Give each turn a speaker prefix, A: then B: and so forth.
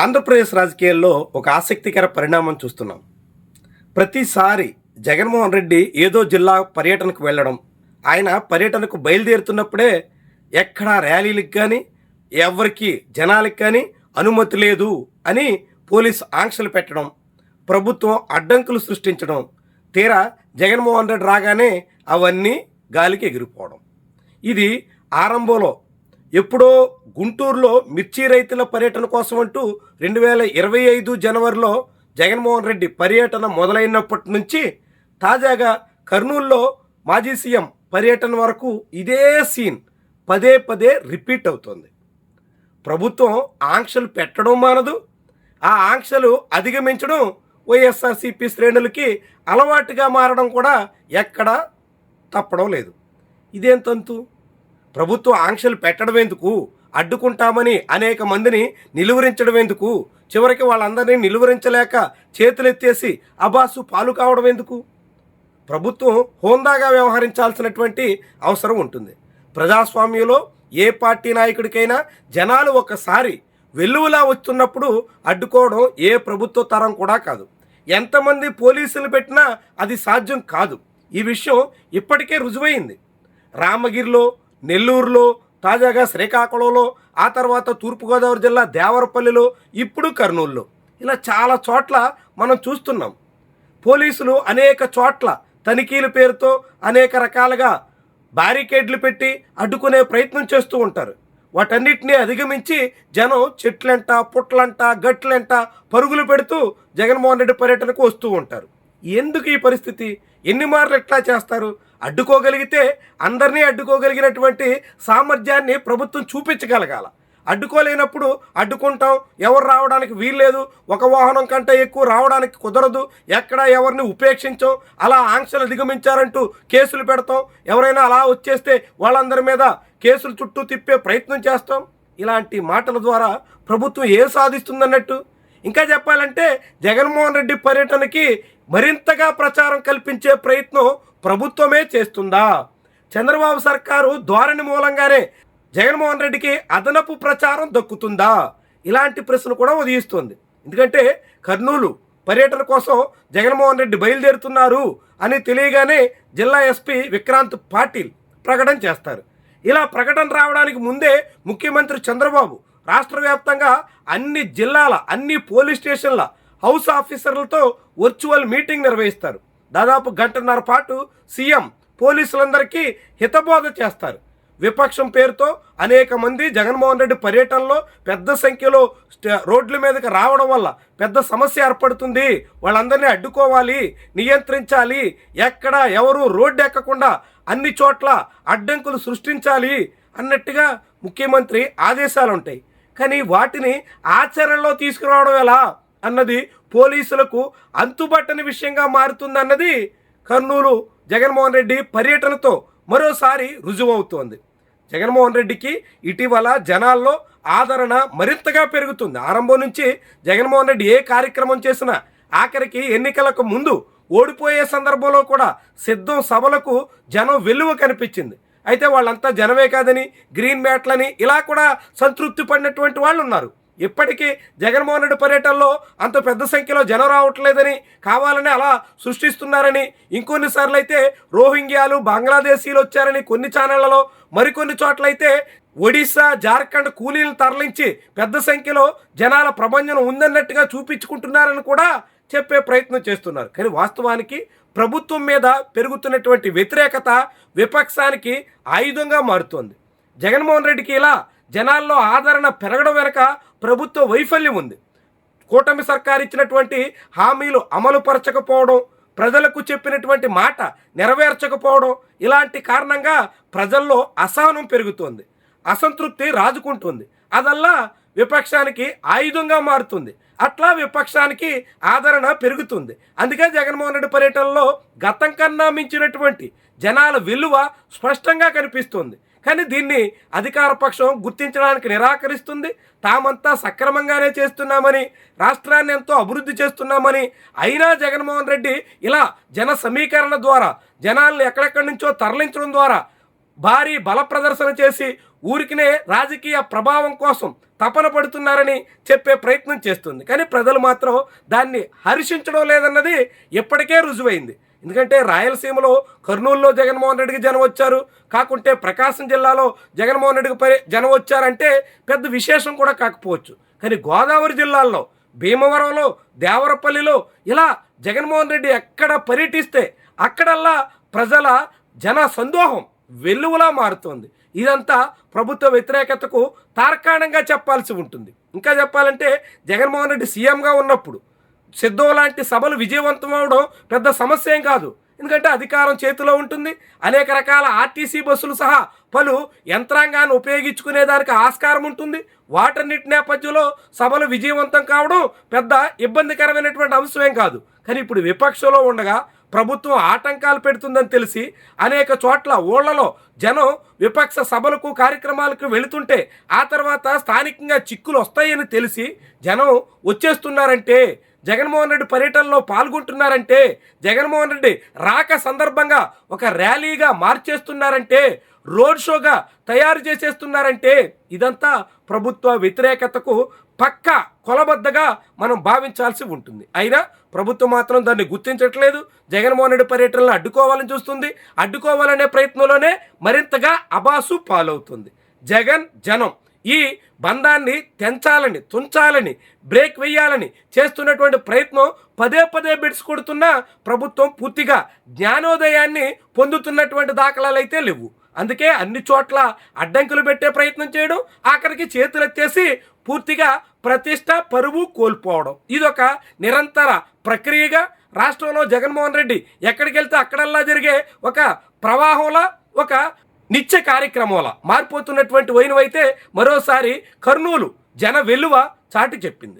A: ఆంధ్రప్రదేశ్ రాజకీయాల్లో ఒక ఆసక్తికర పరిణామం చూస్తున్నాం. ప్రతిసారి జగన్మోహన్ రెడ్డి ఏదో జిల్లా పర్యటనకు వెళ్ళడం, ఆయన పర్యటనకు బయలుదేరుతున్నప్పుడే ఎక్కడా ర్యాలీలకు కానీ ఎవరికి జనాలకు కానీ అనుమతి లేదు అని పోలీసు ఆంక్షలు పెట్టడం, ప్రభుత్వం అడ్డంకులు సృష్టించడం, తీరా జగన్మోహన్ రెడ్డి రాగానే అవన్నీ గాలికి ఎగిరిపోవడం. ఇది ఆరంభంలో ఎప్పుడో గుంటూరులో మిర్చి రైతుల పర్యటన కోసం అంటూ 2025 జనవరిలో జగన్మోహన్ రెడ్డి పర్యటన మొదలైనప్పటి నుంచి తాజాగా కర్నూలులో మాజీ సీఎం పర్యటన వరకు ఇదే సీన్ పదే పదే రిపీట్ అవుతుంది. ప్రభుత్వం ఆంక్షలు పెట్టడం మానదు, ఆ ఆంక్షలు అధిగమించడం వైఎస్ఆర్సీపీ శ్రేణులకి అలవాటుగా మారడం కూడా ఎక్కడా తప్పడం లేదు. ఇదేం తంతు? ప్రభుత్వం ఆంక్షలు పెట్టడం ఎందుకు, అడ్డుకుంటామని అనేక మందిని నిలువరించడం ఎందుకు, చివరికి వాళ్ళందరినీ నిలువరించలేక చేతులెత్తేసి అబాసు పాలు కావడం ఎందుకు? ప్రభుత్వం హోందాగా వ్యవహరించాల్సినటువంటి అవసరం ఉంటుంది. ప్రజాస్వామ్యంలో ఏ పార్టీ నాయకుడికైనా జనాలు ఒకసారి వెల్లువలా వస్తున్నప్పుడు అడ్డుకోవడం ఏ ప్రభుత్వ తరం కూడా కాదు. ఎంతమంది పోలీసులు పెట్టినా అది సాధ్యం కాదు. ఈ విషయం ఇప్పటికే రుజువైంది. రామగిరిలో, నెల్లూరులో, తాజాగా శ్రీకాకుళంలో, ఆ తర్వాత తూర్పుగోదావరి జిల్లా దేవరపల్లిలో, ఇప్పుడు కర్నూలులో, ఇలా చాలా చోట్ల మనం చూస్తున్నాం. పోలీసులు అనేక చోట్ల తనిఖీల పేరుతో అనేక రకాలుగా బ్యారికేడ్లు పెట్టి అడ్డుకునే ప్రయత్నం చేస్తూ ఉంటారు. వాటన్నిటినీ అధిగమించి జనం చెట్లంట, పుట్లంట, గట్లంట పరుగులు పెడుతూ జగన్మోహన్ రెడ్డి పర్యటనకు వస్తూ ఉంటారు. ఎందుకు ఈ పరిస్థితి? ఎన్ని మార్లు ఎట్లా చేస్తారు? అడ్డుకోగలిగితే అందరినీ అడ్డుకోగలిగినటువంటి సామర్థ్యాన్ని ప్రభుత్వం చూపించగలగాల. అడ్డుకోలేనప్పుడు అడ్డుకుంటాం, ఎవరు రావడానికి వీల్లేదు, ఒక వాహనం కంటే ఎక్కువ రావడానికి కుదరదు, ఎక్కడ ఎవరిని ఉపేక్షించాం, అలా ఆంక్షలు అధిగమించారంటూ కేసులు పెడతాం, ఎవరైనా అలా వచ్చేస్తే వాళ్ళందరి మీద కేసులు చుట్టూ తిప్పే ప్రయత్నం చేస్తాం. ఇలాంటి మాటల ద్వారా ప్రభుత్వం ఏం సాధిస్తుందన్నట్టు? ఇంకా చెప్పాలంటే జగన్మోహన్ రెడ్డి పర్యటనకి మరింతగా ప్రచారం కల్పించే ప్రయత్నం ప్రభుత్వమే చేస్తుందా? చంద్రబాబు సర్కారు ధోరణి మూలంగానే జగన్మోహన్ రెడ్డికి అదనపు ప్రచారం దక్కుతుందా? ఇలాంటి ప్రశ్న కూడా ఉదయిస్తుంది. ఎందుకంటే కర్నూలు పర్యటన కోసం జగన్మోహన్ రెడ్డి బయలుదేరుతున్నారు అని తెలియగానే జిల్లా ఎస్పీ విక్రాంత్ పాటిల్ ప్రకటన చేస్తారు. ఇలా ప్రకటన రావడానికి ముందే ముఖ్యమంత్రి చంద్రబాబు రాష్ట్ర వ్యాప్తంగా అన్ని జిల్లాల అన్ని పోలీస్ స్టేషన్ల హౌస్ ఆఫీసర్లతో వర్చువల్ మీటింగ్ నిర్వహిస్తారు. దాదాపు గంటన్నర పాటు సీఎం పోలీసులందరికీ హితబోధ చేస్తారు. విపక్షం పేరుతో అనేక మంది జగన్మోహన్ రెడ్డి పర్యటనలో పెద్ద సంఖ్యలో రోడ్ల మీదకి రావడం వల్ల పెద్ద సమస్య ఏర్పడుతుంది, వాళ్ళందరినీ అడ్డుకోవాలి, నియంత్రించాలి, ఎక్కడ ఎవరు రోడ్డు ఎక్కకుండా అన్ని చోట్ల అడ్డంకులు సృష్టించాలి అన్నట్టుగా ముఖ్యమంత్రి ఆదేశాలు ఉంటాయి. కానీ వాటిని ఆచరణలో తీసుకురావడం ఎలా అన్నది పోలీసులకు అంతుబట్టని విషయంగా మారుతుందన్నది కర్నూలు జగన్మోహన్ రెడ్డి పర్యటనతో మరోసారి రుజువవుతోంది. జగన్మోహన్ రెడ్డికి ఇటీవల జనాల్లో ఆదరణ మరింతగా పెరుగుతుంది. ఆరంభం నుంచి జగన్మోహన్ రెడ్డి ఏ కార్యక్రమం చేసినా ఆఖరికి ఎన్నికలకు ముందు ఓడిపోయే సందర్భంలో కూడా సిద్ధం సభలకు జనం వెల్లువ కనిపించింది. అయితే వాళ్ళంతా జనమే కాదని, గ్రీన్ మ్యాట్లని ఇలా కూడా సంతృప్తి పడినటువంటి వాళ్ళు ఉన్నారు. ఇప్పటికీ జగన్మోహన్ రెడ్డి పర్యటనలో అంత పెద్ద సంఖ్యలో జనం రావట్లేదని, కావాలని అలా సృష్టిస్తున్నారని, ఇంకొన్నిసార్లు అయితే రోహింగ్యాలు, బంగ్లాదేశీలు వచ్చారని కొన్ని ఛానళ్లలో, మరికొన్ని చోట్లయితే ఒడిశా, జార్ఖండ్ కూలీలను తరలించి పెద్ద సంఖ్యలో జనాల ప్రభంజనం ఉందన్నట్టుగా చూపించుకుంటున్నారని కూడా చెప్పే ప్రయత్నం చేస్తున్నారు. కానీ వాస్తవానికి ప్రభుత్వం మీద పెరుగుతున్నటువంటి వ్యతిరేకత విపక్షానికి ఆయుధంగా మారుతోంది. జగన్మోహన్ రెడ్డికి ఇలా జనాల్లో ఆదరణ పెరగడం వెనక ప్రభుత్వ వైఫల్యం ఉంది. కూటమి సర్కారు ఇచ్చినటువంటి హామీలు అమలుపరచకపోవడం, ప్రజలకు చెప్పినటువంటి మాట నెరవేర్చకపోవడం, ఇలాంటి కారణంగా ప్రజల్లో అసహనం పెరుగుతోంది, అసంతృప్తి రాజుకుంటుంది. అదల్లా విపక్షానికి ఆయుధంగా మారుతుంది. అట్లా విపక్షానికి ఆదరణ పెరుగుతుంది. అందుకే జగన్మోహన్ రెడ్డి పర్యటనలో గతం కన్నా మించినటువంటి జనాల విలువ స్పష్టంగా కనిపిస్తుంది. కానీ దీన్ని అధికార పక్షం గుర్తించడానికి నిరాకరిస్తుంది. తామంతా సక్రమంగానే చేస్తున్నామని, రాష్ట్రాన్ని ఎంతో అభివృద్ధి చేస్తున్నామని, అయినా జగన్మోహన్ రెడ్డి ఇలా జన సమీకరణ ద్వారా జనాలను ఎక్కడెక్కడి నుంచో తరలించడం ద్వారా భారీ బల ప్రదర్శన చేసి ఊరికినే రాజకీయ ప్రభావం కోసం తపన పడుతున్నారని చెప్పే ప్రయత్నం చేస్తుంది. కానీ ప్రజలు మాత్రం దాన్ని హర్షించడం లేదన్నది ఎప్పటికే రుజువైంది. ఎందుకంటే రాయలసీమలో కర్నూలులో జగన్మోహన్ రెడ్డికి జనం వచ్చారు, కాకుంటే ప్రకాశం జిల్లాలో జగన్మోహన్ రెడ్డికి జనం వచ్చారంటే పెద్ద విశేషం కూడా కాకపోవచ్చు. కానీ గోదావరి జిల్లాల్లో భీమవరంలో, దేవరపల్లిలో ఇలా జగన్మోహన్ రెడ్డి ఎక్కడ పర్యటిస్తే అక్కడల్లా ప్రజల జన సందోహం వెల్లువలా మారుతోంది. ఇదంతా ప్రభుత్వ వ్యతిరేకతకు తార్కాణంగా చెప్పాల్సి ఉంటుంది. ఇంకా చెప్పాలంటే జగన్మోహన్ రెడ్డి సీఎంగా ఉన్నప్పుడు సిద్ధం లాంటి సభలు విజయవంతం అవడం పెద్ద సమస్య ఏం కాదు. ఎందుకంటే అధికారం చేతిలో ఉంటుంది. అనేక రకాల ఆర్టీసీ బస్సులు సహా పలు యంత్రాంగాన్ని ఉపయోగించుకునేదానికి ఆస్కారం ఉంటుంది. వాటన్నిటి నేపథ్యంలో సభలు విజయవంతం కావడం పెద్ద ఇబ్బందికరమైనటువంటి అంశమేం కాదు. కానీ ఇప్పుడు విపక్షంలో ఉండగా ప్రభుత్వం ఆటంకాలు పెడుతుందని తెలిసి అనేక చోట్ల ఊళ్ళలో జనం విపక్ష సభలకు కార్యక్రమాలకు వెళుతుంటే ఆ తర్వాత స్థానికంగా చిక్కులు వస్తాయని తెలిసి జనం వచ్చేస్తున్నారంటే, జగన్మోహన్ రెడ్డి పర్యటనలో పాల్గొంటున్నారంటే, జగన్మోహన్ రెడ్డి రాక సందర్భంగా ఒక ర్యాలీగా మార్చేస్తున్నారంటే, రోడ్ షోగా తయారు చేసేస్తున్నారంటే ఇదంతా ప్రభుత్వ వ్యతిరేకతకు పక్క కొలబద్దగా మనం భావించాల్సి ఉంటుంది. అయినా ప్రభుత్వం మాత్రం దాన్ని గుర్తించట్లేదు. జగన్మోహన్ రెడ్డి పర్యటనలు అడ్డుకోవాలని చూస్తుంది. అడ్డుకోవాలనే ప్రయత్నంలోనే మరింతగా అబాసు పాలవుతుంది. జగన్ జనం ఈ బంధాన్ని తెంచాలని, తుంచాలని, బ్రేక్ వేయాలని చేస్తున్నటువంటి ప్రయత్నం పదే పదే బిడ్స్ కొడుతున్నా ప్రభుత్వం పూర్తిగా జ్ఞానోదయాన్ని పొందుతున్నటువంటి దాఖలాలు అయితే లేవు. అందుకే అన్ని చోట్ల అడ్డంకులు పెట్టే ప్రయత్నం చేయడం, ఆఖరికి చేతులెత్తేసి పూర్తిగా ప్రతిష్ట, పరువు కోల్పోవడం ఇదొక నిరంతర ప్రక్రియగా రాష్ట్రంలో జగన్మోహన్ రెడ్డి ఎక్కడికి వెళ్తే అక్కడల్లా జరిగే ఒక ప్రవాహంలా, ఒక నిత్య కార్యక్రమంలా మారిపోతున్నటువంటి వైనవైతే మరోసారి కర్నూలు జన వెల్లువ చాటి చెప్పింది.